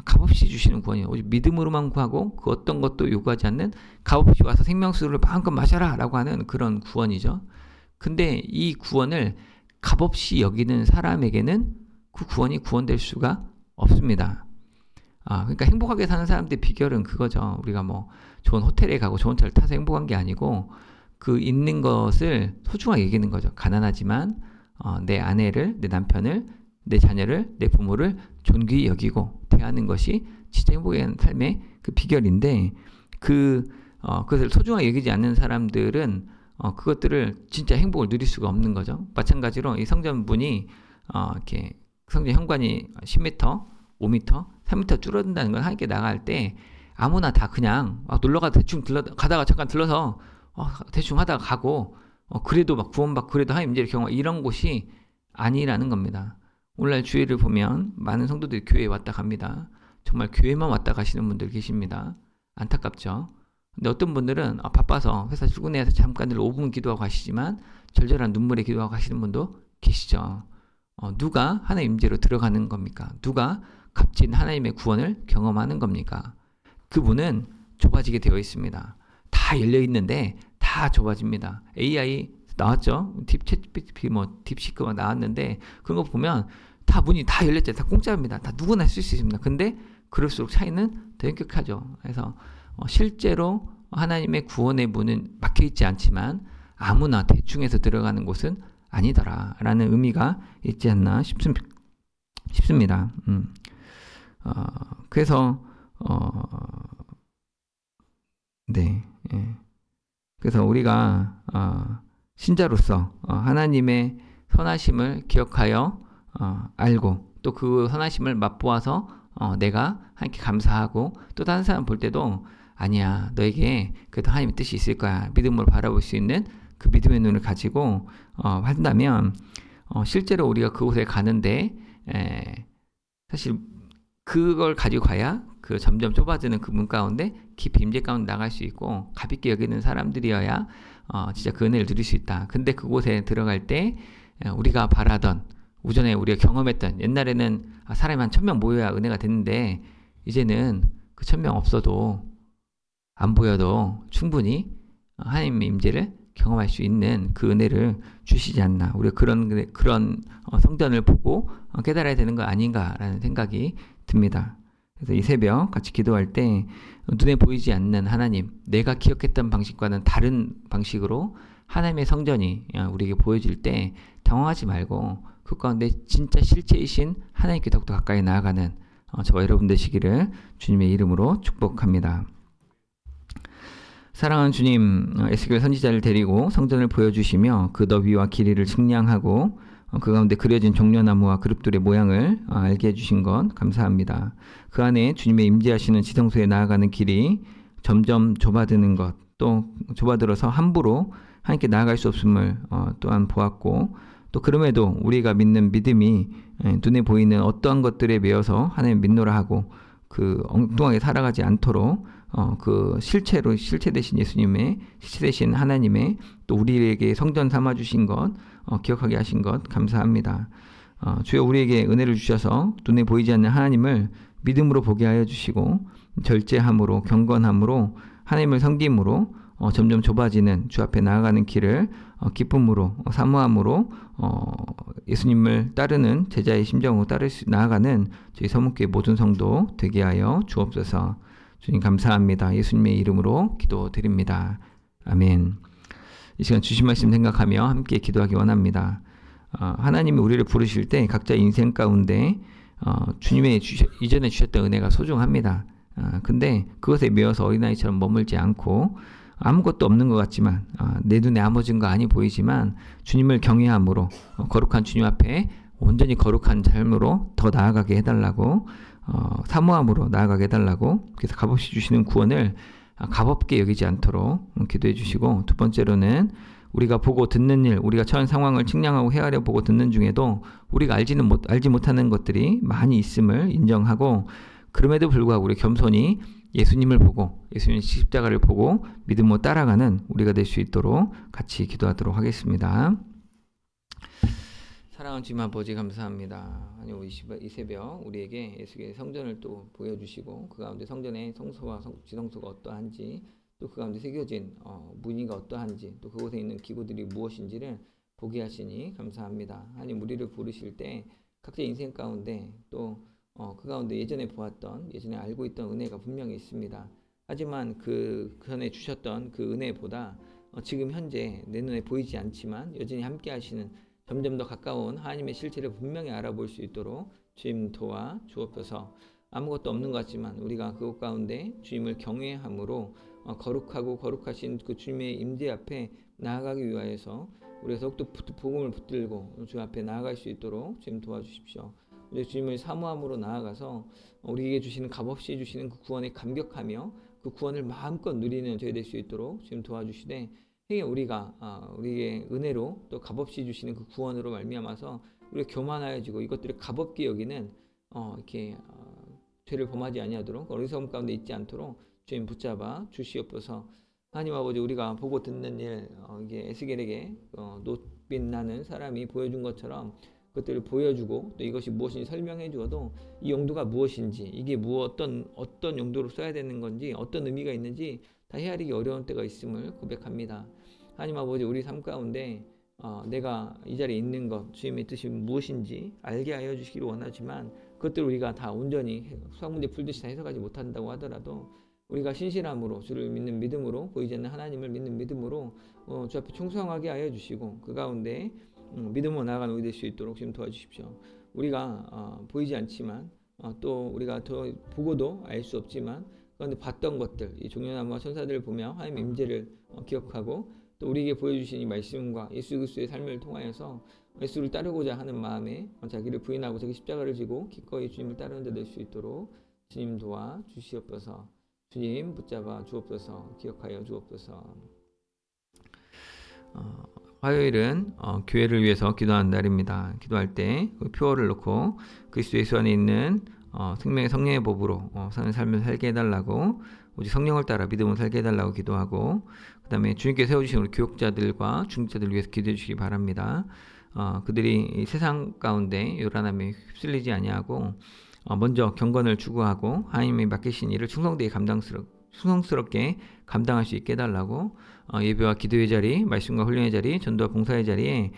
값없이 주시는 구원이에요. 오직 믿음으로만 구하고 그 어떤 것도 요구하지 않는, 값없이 와서 생명수를 마음껏 마셔라 라고 하는 그런 구원이죠. 근데 이 구원을 값없이 여기는 사람에게는 그 구원이 구원될 수가 없습니다. 그러니까 행복하게 사는 사람들의 비결은 그거죠. 우리가 뭐 좋은 호텔에 가고 좋은 차를 타서 행복한 게 아니고 그 있는 것을 소중하게 여기는 거죠. 가난하지만 내 아내를, 내 남편을, 내 자녀를, 내 부모를 존귀히 여기고 대하는 것이 진짜 행복한 삶의 그 비결인데, 그것을 소중하게 여기지 않는 사람들은 그것들을 진짜 행복을 누릴 수가 없는 거죠. 마찬가지로 이 성전문이 이렇게 성전 현관이 10m, 5m, 3m 줄어든다는 걸 함께 나갈 때 아무나 다 그냥 놀러가다 대충 가다가 잠깐 들러서 대충 하다가 가고 그래도 막 구원받고 그래도 하나님 임재의 경우, 이런 곳이 아니라는 겁니다. 오늘날 주일을 보면 많은 성도들이 교회에 왔다 갑니다. 정말 교회만 왔다 가시는 분들 계십니다. 안타깝죠. 근데 어떤 분들은 바빠서 회사 출근해서 잠깐들 5분 기도하고 가시지만 절절한 눈물에 기도하고 가시는 분도 계시죠. 누가 하나님 임재로 들어가는 겁니까? 누가 값진 하나님의 구원을 경험하는 겁니까? 그분은 좁아지게 되어 있습니다. 다 열려 있는데 다 좁아집니다. AI 나왔죠? 딥시크 막 나왔는데 그런 거 보면 다 문이 다 열렸죠. 다 공짜입니다. 다 누구나 쓸 수 있습니다. 근데 그럴수록 차이는 더 엄격하죠. 그래서 실제로 하나님의 구원의 문은 막혀 있지 않지만 아무나 대충해서 들어가는 곳은 아니더라라는 의미가 있지 않나 싶습니다. 그래서 네, 그래서 우리가 신자로서 하나님의 선하심을 기억하여 알고 또 그 선하심을 맛보아서 내가 하나님께 감사하고 또 다른 사람 볼 때도 아니야, 너에게 그래도 하나님의 뜻이 있을 거야, 믿음으로 바라볼 수 있는 그 믿음의 눈을 가지고 한다면 실제로 우리가 그곳에 가는데 사실 그걸 가지고 가야 그 점점 좁아지는 그 문 가운데 깊이 임재 가운데 나갈 수 있고 가볍게 여기는 사람들이어야 진짜 그 은혜를 누릴 수 있다. 근데 그곳에 들어갈 때 우리가 바라던, 우전에 우리가 경험했던, 옛날에는 사람이 한 1000명 모여야 은혜가 됐는데 이제는 그 1000명 없어도 안 보여도 충분히 하나님의 임재를 경험할 수 있는 그 은혜를 주시지 않나. 우리가 그런 성전을 보고 깨달아야 되는 거 아닌가라는 생각이 듭니다. 그래서 이 새벽 같이 기도할 때 눈에 보이지 않는 하나님, 내가 기억했던 방식과는 다른 방식으로 하나님의 성전이 우리에게 보여질 때 당황하지 말고 그 가운데 진짜 실체이신 하나님께 더욱더 가까이 나아가는 저와 여러분 되시기를 주님의 이름으로 축복합니다. 사랑하는 주님, 에스겔 선지자를 데리고 성전을 보여주시며 그 너비와 길이를 측량하고 그 가운데 그려진 종려나무와 그룹들의 모양을 알게 해주신 것 감사합니다. 그 안에 주님의 임재하시는 지성소에 나아가는 길이 점점 좁아드는 것, 또 좁아들어서 함부로 하나님께 나아갈 수 없음을 또한 보았고, 또 그럼에도 우리가 믿는 믿음이 눈에 보이는 어떠한 것들에 매여서 하나님 믿노라 하고 그 엉뚱하게 살아가지 않도록 그 실체 되신 예수님의, 실체 되신 하나님의 또 우리에게 성전 삼아 주신 것 기억하게 하신 것 감사합니다. 주여 우리에게 은혜를 주셔서 눈에 보이지 않는 하나님을 믿음으로 보게 하여 주시고 절제함으로 경건함으로 하나님을 섬김으로 점점 좁아지는 주 앞에 나아가는 길을 기쁨으로 사모함으로 예수님을 따르는 제자의 심정으로 나아가는 저희 서문교회 모든 성도 되게 하여 주옵소서. 주님 감사합니다. 예수님의 이름으로 기도드립니다. 아멘. 이 시간 주신 말씀 생각하며 함께 기도하기 원합니다. 하나님이 우리를 부르실 때 각자 인생 가운데 주님의 이전에 주셨던 은혜가 소중합니다. 근데 그것에 매여서 어린아이처럼 머물지 않고 아무것도 없는 것 같지만 내 눈에 아무 증거 아니 보이지만 주님을 경외함으로 거룩한 주님 앞에 온전히 거룩한 삶으로 더 나아가게 해달라고 사모함으로 나아가게 해달라고 그래서 값없이 주시는 구원을 값없게 여기지 않도록 기도해 주시고, 두 번째로는 우리가 보고 듣는 일, 우리가 처한 상황을 측량하고 헤아려 보고 듣는 중에도 우리가 알지 못하는 것들이 많이 있음을 인정하고, 그럼에도 불구하고 우리 겸손히 예수님을 보고 예수님의 십자가를 보고 믿음으로 따라가는 우리가 될 수 있도록 같이 기도하도록 하겠습니다. 사랑하는 주님 아버지 감사합니다. 이 새벽 우리에게 예수의 성전을 또 보여주시고 그 가운데 성전의 성소와 지성소가 어떠한지, 또 그 가운데 새겨진 무늬가 어떠한지, 또 그곳에 있는 기구들이 무엇인지를 보게 하시니 감사합니다. 하나님 우리를 부르실 때 각자 인생 가운데 또 그 가운데 예전에 알고 있던 은혜가 분명히 있습니다. 하지만 그 전에 주셨던 그 은혜보다 지금 현재 내 눈에 보이지 않지만 여전히 함께 하시는 점점 더 가까운 하나님의 실체를 분명히 알아볼 수 있도록 주님 도와 주옵소서. 아무것도 없는 것 같지만 우리가 그곳 가운데 주님을 경외함으로 거룩하고 거룩하신 그 주님의 임재 앞에 나아가기 위하여서 우리가 더욱더 복음을 붙들고 주 앞에 나아갈 수 있도록 주님 도와주십시오. 우리 주님을 사모함으로 나아가서 우리에게 주시는 값없이 주시는 그 구원에 감격하며 그 구원을 마음껏 누리는 저희 될 수 있도록 주님 도와주시되, 우리가 우리의 은혜로 또 값없이 주시는 그 구원으로 말미암아서 우리가 교만하여지고 이것들을 값없게 여기는 이렇게 죄를 범하지 아니하도록 어리석음 가운데 있지 않도록 주님 붙잡아 주시옵소서. 하나님 아버지, 우리가 보고 듣는 일, 이게 에스겔에게 놋빛 나는 사람이 보여준 것처럼 그것들을 보여주고 또 이것이 무엇인지 설명해 주어도 이 용도가 무엇인지, 이게 어떤 용도로 써야 되는 건지, 어떤 의미가 있는지 다 헤아리기 어려운 때가 있음을 고백합니다. 하나님 아버지, 우리 삶 가운데 내가 이 자리에 있는 것, 주님의 뜻이 무엇인지 알게 하여 주시기를 원하지만 그것들을 우리가 다 온전히 수학문제 풀듯이 다 해석하지 못한다고 하더라도 우리가 신실함으로 주를 믿는 믿음으로, 보이지 않는 하나님을 믿는 믿음으로 주 앞에 충성하게 하여 주시고 그 가운데 믿음으로 나아가는 우리 될 수 있도록 지금 도와주십시오. 우리가 보이지 않지만 또 우리가 더 보고도 알 수 없지만 그런데 봤던 것들, 이 종려나무와 천사들을 보며 하나님의 임재를 기억하고 또 우리에게 보여주신 이 말씀과 예수 그리스도의 삶을 통하여서 예수를 따르고자 하는 마음에 자기를 부인하고 자기 십자가를 지고 기꺼이 주님을 따르는 데 될 수 있도록 주님 도와 주시옵소서. 주님 붙잡아 주옵소서. 기억하여 주옵소서. 화요일은 교회를 위해서 기도하는 날입니다. 기도할 때 그 표어를 놓고 그리스도 예수 안에 있는 생명의 성령의 법으로 사는 삶을 살게 해달라고, 오직 성령을 따라 믿음을 살게 해달라고 기도하고, 그 다음에 주님께 세워주신 우리 교육자들과 중직자들을 위해서 기도해 주시기 바랍니다. 그들이 이 세상 가운데 요란함에 휩쓸리지 아니하고 먼저 경건을 추구하고 하나님이 맡기신 일을 충성되게 충성스럽게 감당할 수 있게 해달라고, 예배와 기도의 자리, 말씀과 훈련의 자리, 전도와 봉사의 자리에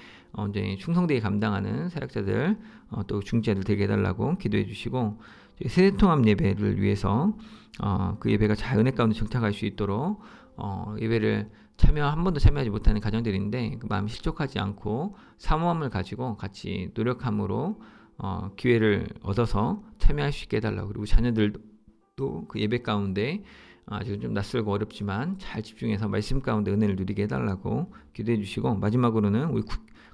이제 충성되게 감당하는 사역자들, 또 중직자들 되게 해달라고 기도해 주시고, 세대통합 예배를 위해서 그 예배가 잘 은혜 가운데 정착할 수 있도록 예배를 한 번도 참여하지 못하는 가정들인데 그 마음이 실족하지 않고 사모함을 가지고 같이 노력함으로 기회를 얻어서 참여할 수 있게 해달라고, 그리고 자녀들도 그 예배 가운데 아직은 좀 낯설고 어렵지만 잘 집중해서 말씀 가운데 은혜를 누리게 해달라고 기도해 주시고, 마지막으로는 우리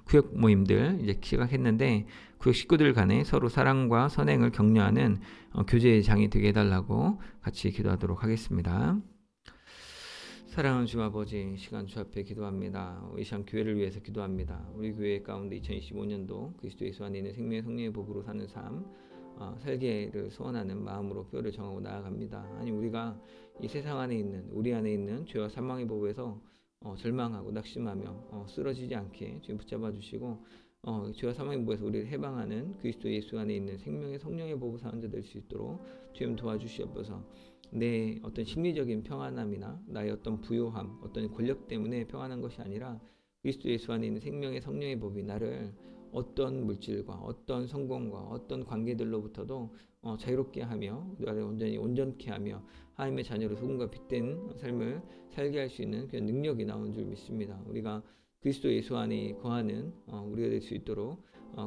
구역 모임들 이제 시작했는데 구역 식구들 간에 서로 사랑과 선행을 격려하는 교제의 장이 되게 해달라고 같이 기도하도록 하겠습니다. 사랑하는 주 아버지, 시간 주 앞에 기도합니다. 이 시간 교회를 위해서 기도합니다. 우리 교회 가운데 2025년도 그리스도 예수 안에 있는 생명의 성령의 복으로 사는 삶, 살기를 소원하는 마음으로 뼈를 정하고 나아갑니다. 아니, 우리가 이 세상 안에 있는, 우리 안에 있는 죄와 사망의 법에서 절망하고 낙심하며 쓰러지지 않게 주님 붙잡아 주시고, 죄와 사망의 법에서 우리를 해방하는 그리스도 예수 안에 있는 생명의 성령의 법을 사는 자 될 수 있도록 주님 도와주시옵소서. 내 어떤 심리적인 평안함이나 나의 어떤 부요함, 어떤 권력 때문에 평안한 것이 아니라 그리스도 예수 안에 있는 생명의 성령의 법이 나를 어떤 물질과 어떤 성공과 어떤 관계들로부터도 자유롭게 하며 나를 온전히 온전케 하며 하나님의 자녀로 소금과 빛된 삶을 살게 할 수 있는 그런 능력이 나오는 줄 믿습니다. 우리가 그리스도 예수 안에 거하는 우리가 될 수 있도록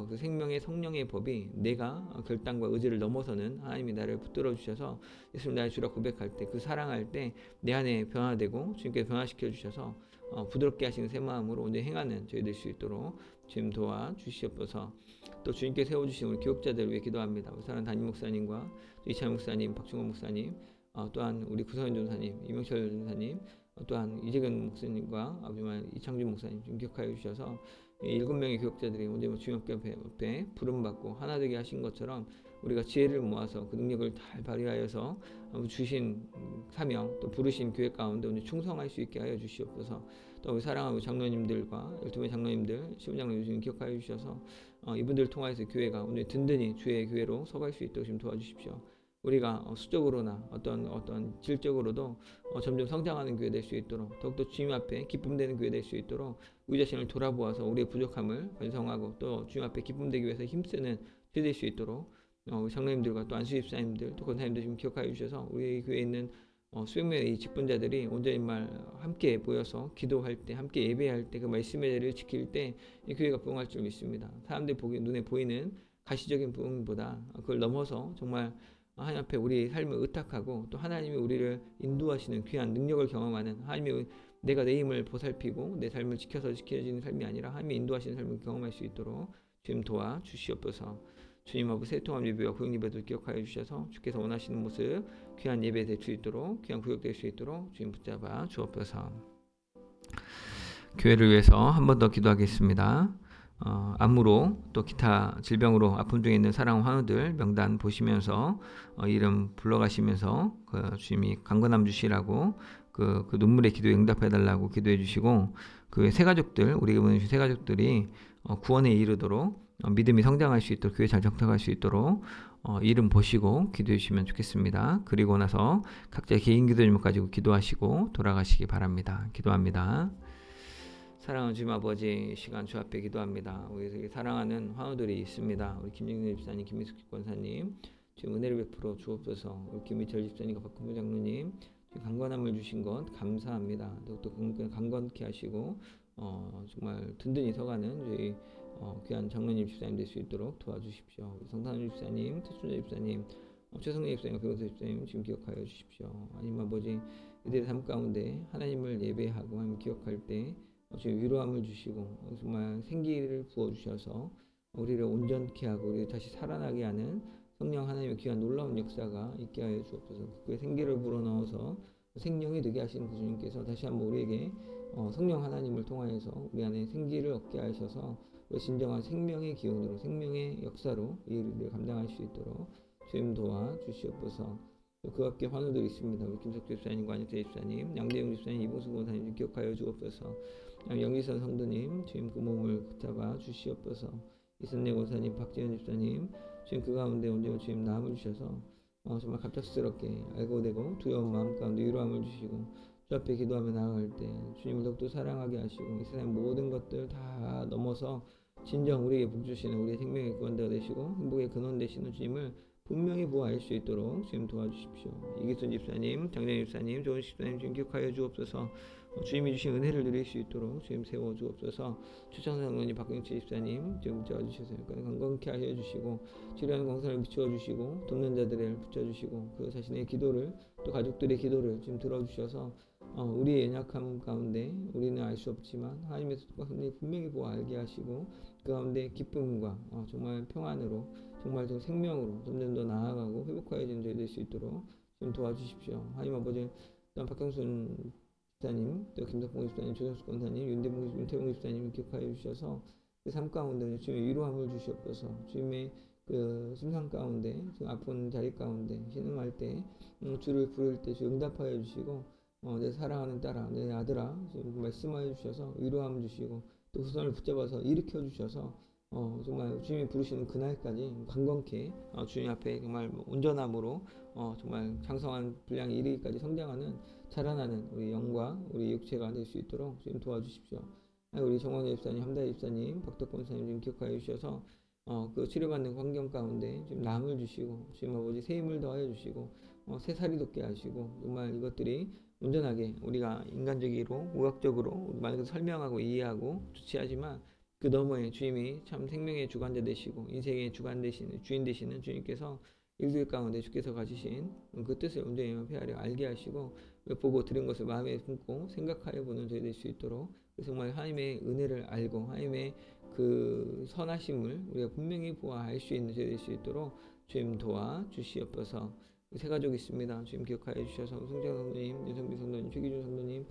그 생명의 성령의 법이 내가 결단과 의지를 넘어서는 하나님이 나를 붙들어 주셔서 예수님 나의 주라 고백할 때, 그 사랑할 때 내 안에 변화되고 주님께 변화시켜 주셔서 부드럽게 하시는 새 마음으로 오늘 행하는 저희 될 수 있도록 주님 도와 주시옵소서. 또 주님께 세워주신 우리 교육자들 위해 기도합니다. 우리 사랑하는 담임 목사님과 이찬 목사님, 박충원 목사님, 또한 우리 구성현 전사님, 이명철 전사님, 또한 이재근 목사님과 아버지만 이창준 목사님 좀 기억하여 주셔서 7명의 교육자들이 오늘 주님 앞에 부름받고 하나 되게 하신 것처럼 우리가 지혜를 모아서 그 능력을 잘 발휘하여서 주신 사명, 또 부르신 교회 가운데 오늘 충성할 수 있게 하여 주시옵소서. 또 우리 사랑하는 장로님들과 12명 장로님들, 10장로님 기억하여 주셔서 이분들을 통해서 교회가 오늘 든든히 주의 교회로 서갈 수 있도록 좀 도와주십시오. 우리가 수적으로나 어떤 질적으로도 점점 성장하는 교회 될 수 있도록, 더욱더 주님 앞에 기쁨되는 교회 될 수 있도록 우리 자신을 돌아보아서 우리의 부족함을 반성하고 또 주님 앞에 기쁨되기 위해서 힘쓰는 교회 될 수 있도록 우리 장로님들과 또 안수 집사님들, 또 권사님들 좀 기억하여 주셔서 우리 교회에 있는 수백 명의 직분자들이 온전히 함께 모여서 기도할 때, 함께 예배할 때, 그 말씀의 자리를 지킬 때 이 교회가 부흥할 줄 믿습니다. 사람들이 눈에 보이는 가시적인 부흥보다 그걸 넘어서 정말 하나님 앞에 우리의 삶을 의탁하고 또 하나님이 우리를 인도하시는 귀한 능력을 경험하는, 하나님이 내가 내 힘을 보살피고 내 삶을 지켜지는 삶이 아니라 하나님이 인도하시는 삶을 경험할 수 있도록 주님 도와 주시옵소서. 주님 아버지, 세통합 예배와 구역 예배도 기억하여 주셔서 주께서 원하시는 모습 귀한 예배 될 수 있도록, 귀한 구역 될 수 있도록 주님 붙잡아 주옵소서. 교회를 위해서 한 번 더 기도하겠습니다. 암으로 또 기타 질병으로 아픔 중에 있는 사랑 환우들 명단 보시면서 이름 불러가시면서 그 주님이 강건함 주시라고 그 눈물의 기도에 응답해 달라고 기도해 주시고, 그 새 가족들, 우리가 보내주신 새 가족들이 구원에 이르도록 믿음이 성장할 수 있도록, 교회 잘 정착할 수 있도록 이름 보시고 기도해 주시면 좋겠습니다. 그리고 나서 각자 개인 기도 제목 가지고 기도하시고 돌아가시기 바랍니다. 기도합니다. 사랑하는 주님 아버지, 시간 주 앞에 기도합니다. 우리 사랑하는 환우들이 있습니다. 우리 김정진 집사님, 김민숙 권사님, 지금 은혜를 베풀어 주옵소서. 우리 김미철 집사님과 박근부 장로님, 강건함을 주신 것 감사합니다. 더욱더 강건케 하시고 정말 든든히 서가는 저희 귀한 장로님 집사님 될 수 있도록 도와주십시오. 우리 성탄 집사님, 태춘자 집사님, 최성래 집사님, 김건수 집사님 지금 기억하여 주십시오. 하나님 아버지, 이들의 삶 가운데 하나님을 예배하고 하나님 기억할 때 주님 위로함을 주시고 정말 생기를 부어주셔서 우리를 온전케 하고 우리를 다시 살아나게 하는 성령 하나님의 귀한 놀라운 역사가 있게 하여 주옵소서. 그 생기를 불어넣어서 생명이 되게 하시는 그 주님께서 다시 한번 우리에게 성령 하나님을 통하여서 우리 안에 생기를 얻게 하셔서 진정한 생명의 기운으로, 생명의 역사로 이 일을 감당할 수 있도록 주님 도와 주시옵소서. 그 밖에 환우들이 있습니다. 우리 김석주 집사님과 안익태 집사님, 양대영 집사님, 이봉수 권사님 기억하여 주옵소서. 영기선 성도님, 주님 그 몸을 붙잡아 주시옵소서. 이선내 권사님, 박지현 집사님, 주님 그 가운데 온전히 주님 나음을 주셔서 정말 갑작스럽게 알고 되고 두려운 마음 가운데 위로함을 주시고 주 앞에 기도하며 나아갈 때 주님을 더욱더 사랑하게 하시고 이 세상 모든 것들 다 넘어서 진정 우리에게 복 주시는 우리의 생명의 구원자가 되시고 행복의 근원 되시는 주님을 분명히 보아할 수 있도록 주님 도와주십시오. 이기순 집사님, 장재현 집사님, 조은 집사님 주님 기억하여 주옵소서. 주님이 주신 은혜를 누릴 수 있도록 주님 세워 주옵소서. 추천사 장로님, 박경치 집사님 주님 붙잡아 주셔서 건강케 하여 주시고 치료하는 공산을 비추어 주시고 돕는 자들을 붙여 주시고 그 자신의 기도를 또 가족들의 기도를 지금 들어주셔서 우리의 연약함 가운데 우리는 알 수 없지만 하나님의 뜻과 분명히 보아 알게 하시고 그 가운데 기쁨과 정말 평안으로 정말 좀 생명으로 점점 더 나아가고 회복하여진 저희 될 수 있도록 좀 도와주십시오. 하나님 아버지, 또 박경순 집사님, 또 김덕봉 집사님, 조정숙 권사님, 윤태봉 집사님 기억하여 주셔서 그 삶 가운데 주님의 위로함을 주시옵소서. 주님의 그 심상 가운데, 아픈 자리 가운데 신음할 때 주를 부를 때 주 응답하여 주시고 내 사랑하는 딸아, 내 아들아 말씀하여 주셔서 위로함을 주시고 또 후손을 붙잡아서 일으켜 주셔서 정말 주님이 부르시는 그날까지 강건케 주님 앞에 정말 온전함으로 정말 장성한 분량이 이르기까지 성장하는 자라나는 우리 영과 우리 육체가 될 수 있도록 주님 도와주십시오. 우리 정원재 집사님, 함다희 집사님, 박덕권 집사님 좀 기억하여 주셔서 그 치료받는 환경 가운데 좀 남을 주시고 주님 아버지 새 힘을 더하여 주시고 새살이 돋게 하시고 정말 이것들이 온전하게 우리가 인간적으로 의학적으로 많은 설명하고 이해하고 좋지하지만 그 너머에 주님이 참 생명의 주관자 되시고 인생의 주관 되시는 주인 되시는 주님께서 일들 가운데 주께서 가지신 그 뜻을 온전히 헤아려 알게 하시고 보고 들은 것을 마음에 품고 생각하여 보는 저희 될 수 있도록 정말 하나님의 은혜를 알고 하나님의 그 선하심을 우리가 분명히 보아 알 수 있는 저희 될 수 있도록 주님 도와 주시옵소서. 세 가족 있습니다. 주님 기억하여 주셔서 성장 성도님, 유성비 성도님, 최기준 성도님,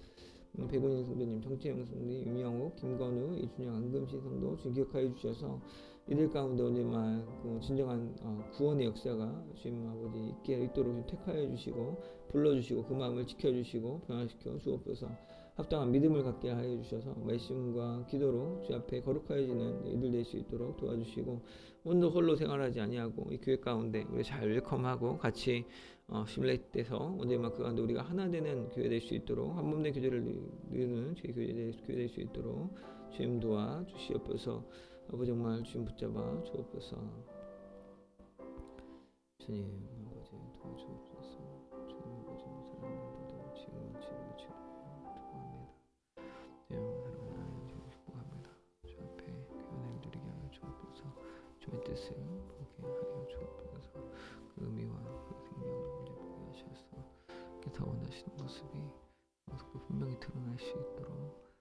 백운인 성도님, 정채영 성도님, 유명욱, 김건우, 이준영, 안금신 성도 주님 기억하여 주셔서 이들 가운데 언제만 그 진정한 구원의 역사가 주님 아버지 있게 있도록 택하여 주시고 불러주시고 그 마음을 지켜주시고 변화시켜 주옵소서. 합당한 믿음을 갖게 하여 주셔서 말씀과 기도로 주 앞에 거룩하여지는 이들 될 수 있도록 도와주시고 오늘도 홀로 생활하지 아니하고 이 교회 가운데 우리 잘 웰컴하고 같이 심레이트돼서 언제만 그 가운데 우리가 하나 되는 교회 될 수 있도록 한 몸 된 교제를 누리는 저희 교회 될 수 있도록 주님 도와 주시옵소서. 아버지 정말 주님 붙잡아 주옵소서. 주님 아버지 도와주옵소서. 주님 아버지 사랑하는 분들 지금 축복합니다. 사랑하는 하나님 주님 축복합니다. 주 앞에 교훈을 누리게 하여 주옵소서. 주의 뜻을 보게 하여 주옵소서. 그 의미와 그 생명을 보게 하셔서 께서 원하시는 모습이 분명히 드러날 수 있도록